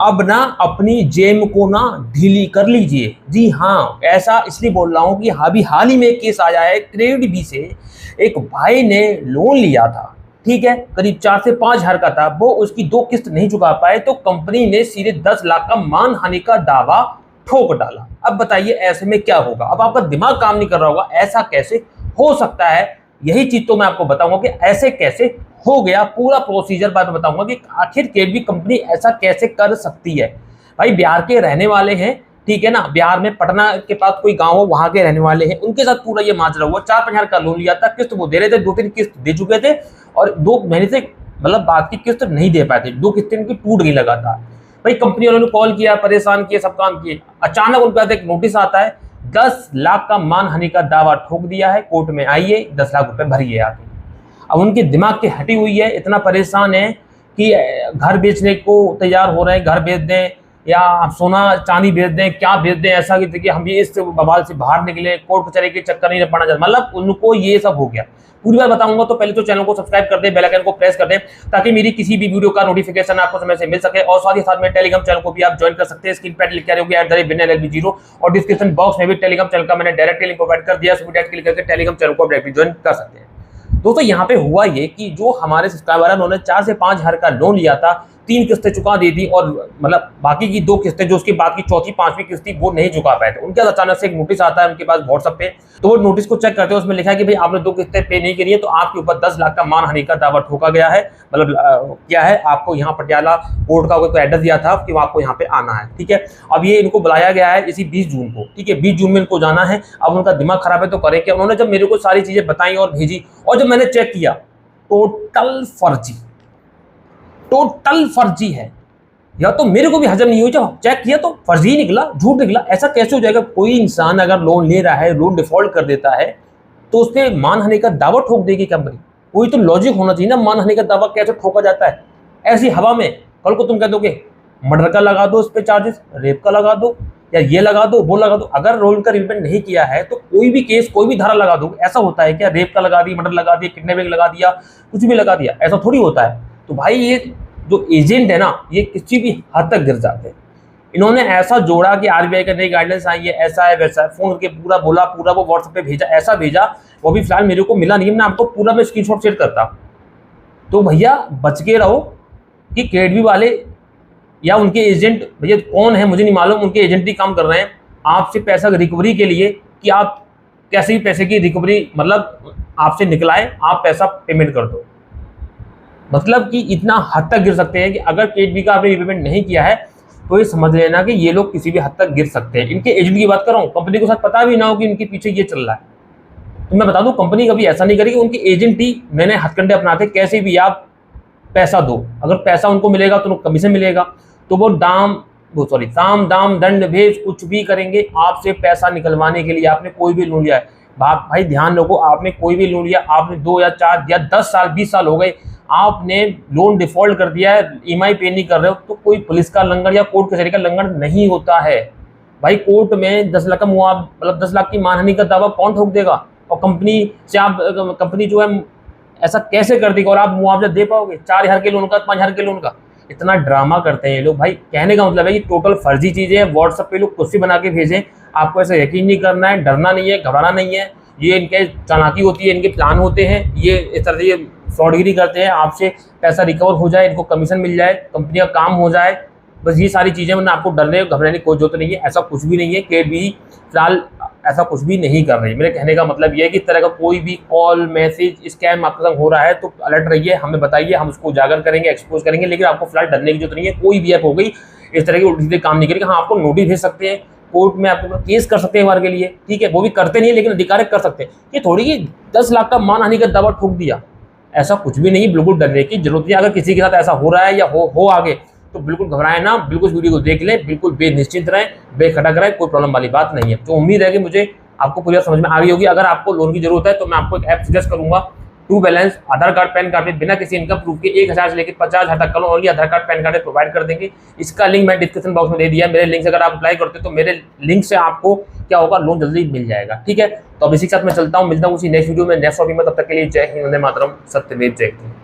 अब ना अपनी जेब को ना ढीली कर लीजिए। जी हाँ, ऐसा इसलिए बोल रहा हूँ कि अभी हाल ही में एक केस आया है क्रेडिट बी से। एक भाई ने लोन लिया था, ठीक है, करीब 4 से 5 हज़ार का था। वो उसकी 2 किस्त नहीं चुका पाए तो कंपनी ने सीधे 10 लाख का मानहानि का दावा ठोक डाला। अब बताइए ऐसे में क्या होगा? अब आपका दिमाग काम नहीं कर रहा होगा, ऐसा कैसे हो सकता है? यही चीज तो मैं आपको बताऊंगा कि ऐसे कैसे हो गया। पूरा प्रोसीजर बाद में बताऊंगा कि आखिर केडबी कंपनी ऐसा कैसे कर सकती है। भाई बिहार के रहने वाले हैं, ठीक है ना, बिहार में पटना के पास कोई गांव हो, वहां के रहने वाले हैं, उनके साथ पूरा ये माजरा हुआ। 4-5 हज़ार का लोन लिया था, किस्त वो दे रहे थे, 2-3 किस्त दे चुके थे और 2 महीने से मतलब बात की किस्त नहीं दे पाए थे, 2 किस्तें इनकी टूट गई लगातार। भाई कंपनी वालों ने कॉल किया, परेशान किए, सब काम किए, अचानक उनके पास एक नोटिस आता है, 10 लाख का मानहानि का दावा ठोक दिया है, कोर्ट में आइए, 10 लाख रुपए भरिए आके। अब उनके दिमाग की हटी हुई है, इतना परेशान है कि घर बेचने को तैयार हो रहे हैं, घर बेच दें या सोना चांदी बेच दें, क्या बेच दें, ऐसा कि देखिए हम ये इस बवाल से बाहर निकले, कोर्ट कचहरी के चक्कर नहीं पड़ना चाहते, मतलब उनको ये सब हो गया। पूरी बात बताऊंगा तो पहले तो चैनल को सब्सक्राइब कर दें, बेल आइकन को प्रेस कर दें ताकि मेरी किसी भी वीडियो का नोटिफिकेशन आपको समय से मिल सके। और साथ ही साथ में टेलीग्राम चैनल को भी आप ज्वाइन कर सकते हैं, स्क्रीन पर लिख के @winnerlb0 और डिस्क्रिप्शन बॉक्स में भी टेलीग्राम चैनल का मैंने डायरेक्ट लिंक प्रोवाइड कर दिया, डायरेक्ट क्लिक करके टेलीग्राम चैनल को डायरेक्ट ज्वाइन कर सकते हैं। दोस्तों यहाँ पे हुआ ये कि जो हमारे सब्सक्राइबर है उन्होंने 4 से 5 हज़ार का लोन लिया था, 3 किस्तें चुका दी थी और मतलब बाकी की 2 किस्तें जो उसके बाद की चौथी 5वीं किस्त थी वो नहीं चुका पाए थे। उनके अचानक से एक नोटिस आता है उनके पास व्हाट्सएप पे, तो वो नोटिस को चेक करते हैं, उसमें लिखा है कि भाई आपने 2 किस्तें पे नहीं करी है तो आपके ऊपर 10 लाख का मानहानि का दावा ठोका गया है। मतलब क्या है, आपको यहाँ पटियाला कोर्ट का कोई एड्रेस दिया था कि आपको यहाँ पे आना है, ठीक है। अब ये इनको बुलाया गया है इसी 20 जून को, ठीक है, 20 जून में इनको जाना है। अब उनका दिमाग खराब है तो करें क्या? उन्होंने जब मेरे को सारी चीजें बताई और भेजी और जब मैंने चेक किया, टोटल फर्जी, टोटल फर्जी है। या तो मेरे को भी हजम नहीं हुई, जब चेक किया तो फर्जी निकला, झूठ निकला। ऐसा कैसे हो जाएगा? कोई इंसान अगर लोन ले रहा है, लोन डिफॉल्ट कर देता है तो उसपे मानहानि का दावा ठोक देगी कंपनी। कोई तो लॉजिक होना चाहिए ना, मानहानि का दावा कैसे ठोका जाता है ऐसी हवा में? कल को तुम कह दोगे मर्डर का लगा दो उस पर चार्जेस, रेप का लगा दो, या ये लगा दो, वो लगा दो। अगर लोन का रिपेमेंट नहीं किया है तो कोई भी केस, कोई भी धारा लगा दो। ऐसा होता है क्या? रेप का लगा दी, मर्डर लगा दिया, किडनैपिंग लगा दिया, कुछ भी लगा दिया, ऐसा थोड़ी होता है। तो भाई ये जो एजेंट है ना, ये किसी भी हद तक गिर जाते हैं। इन्होंने ऐसा जोड़ा कि आरबीआई का नई गाइडलाइंस आई है, ऐसा है वैसा है, फोन करके पूरा बोला, पूरा वो व्हाट्सएप पे भेजा, ऐसा भेजा, वो भी फिलहाल मेरे को मिला नहीं, मैं आपको पूरा मैं स्क्रीनशॉट शेयर करता। तो भैया बच के रहो कि केडबी वाले या उनके एजेंट, भैया कौन है मुझे नहीं मालूम, उनके एजेंट ही काम कर रहे हैं आपसे पैसा रिकवरी के लिए कि आप कैसे भी पैसे की रिकवरी मतलब आपसे निकलाए, आप पैसा पेमेंट कर दो। मतलब कि इतना हद तक गिर सकते हैं कि अगर केडबी का आपने रिपेमेंट नहीं किया है तो ये समझ लेना कि ये लोग किसी भी हद तक गिर सकते हैं। इनके एजेंट की बात कर रहा हूँ, कंपनी को साथ पता भी ना हो कि इनके पीछे ये चल रहा है। तो मैं बता दूं कंपनी कभी ऐसा नहीं करेगी, उनके एजेंट ही मैंने हथकंडे अपनाते, कैसे भी आप पैसा दो, अगर पैसा उनको मिलेगा तो कमीशन मिलेगा, तो वो साम दाम दंड भेज कुछ भी करेंगे आपसे पैसा निकलवाने के लिए। आपने कोई भी लोन लिया है, भाई ध्यान रखो, आपने कोई भी लोन लिया, आपने 2 या 4 या 10 साल 20 साल हो गए, आपने लोन डिफॉल्ट कर दिया है, ईएमआई पे नहीं कर रहे हो, तो कोई पुलिस का लंगर या कोर्ट कचहरी का लंगर नहीं होता है। भाई कोर्ट में 10 लाख का मुआवजा, मतलब 10 लाख की मानहानि का दावा कौन ठोक देगा? और कंपनी से आप, कंपनी जो है ऐसा कैसे कर देगा और आप मुआवजा दे पाओगे 4 हज़ार के लोन का, 5 हज़ार के लोन का? इतना ड्रामा करते हैं ये लोग। भाई कहने का मतलब है कि टोटल फर्जी चीजें हैं। व्हाट्सएप पे लोग कुछ भी बना के भेजें, आपको ऐसा यकीन नहीं करना है, डरना नहीं है, घबराना नहीं है। ये इनके चालाकी होती है, इनके प्लान होते हैं, ये इस तरह से ये फ्रॉडगिरी करते हैं, आपसे पैसा रिकवर हो जाए, इनको कमीशन मिल जाए, कंपनी का काम हो जाए, बस ये सारी चीज़ें। वरना आपको डरने घबराने की कोई जरूरत नहीं है, ऐसा कुछ भी नहीं है। केडबी फिलहाल ऐसा कुछ भी नहीं कर रही। मेरे कहने का मतलब ये है कि इस तरह का कोई भी कॉल मैसेज स्कैम आपके संग हो रहा है तो अलर्ट रहिए, हमें बताइए, हम उसको उजागर करेंगे, एक्सपोज करेंगे। लेकिन आपको फिलहाल डरने की जरूरत नहीं है, कोई भी ऐप हो गई इस तरह की उल्टी सीधे काम नहीं करेगी। हाँ, आपको नोटिस भेज सकते हैं, कोर्ट में आपको केस कर सकते हैं बार के लिए, ठीक है, वो भी करते नहीं है लेकिन अधिकारिक कर सकते हैं। ये थोड़ी कि 10 लाख का मानहानि का दावा ठोक दिया, ऐसा कुछ भी नहीं। बिल्कुल डरने की जरूरत नहीं। अगर किसी के साथ ऐसा हो रहा है या हो आगे तो बिल्कुल घबराएं ना, बिल्कुल वीडियो को देख लें, बिल्कुल बेनिश्चिंत रहें, बेखटक रहें, कोई प्रॉब्लम वाली बात नहीं है। तो उम्मीद है कि मुझे आपको पूरी समझ में आ गई होगी। अगर आपको लोन की जरूरत है तो मैं आपको एक ऐप सजेस्ट करूंगा, to balance. Aadhaar card PAN card पे बिना किसी इनकम प्रूफ के 1,000 से लेकर 50,000 तक का लोन ओनली आधार कार्ड पैन कार्ड प्रोवाइड कर देंगे। इसका लिंक मैं डिस्क्रिप्शन बॉक्स में दे दिया है। मेरे लिंक से अगर आप अप्लाई करते हो तो मेरे लिंक से आपको क्या होगा, लोन जल्दी मिल जाएगा, ठीक है। तो अब इसी के साथ मैं चलता हूँ, मिलता हूँ उसी नेक्स्ट वीडियो में, नेक्स्ट टॉपिक में। तब तक के लिए जय हिंद, वंदे मातरम, सत्यमेव जयते।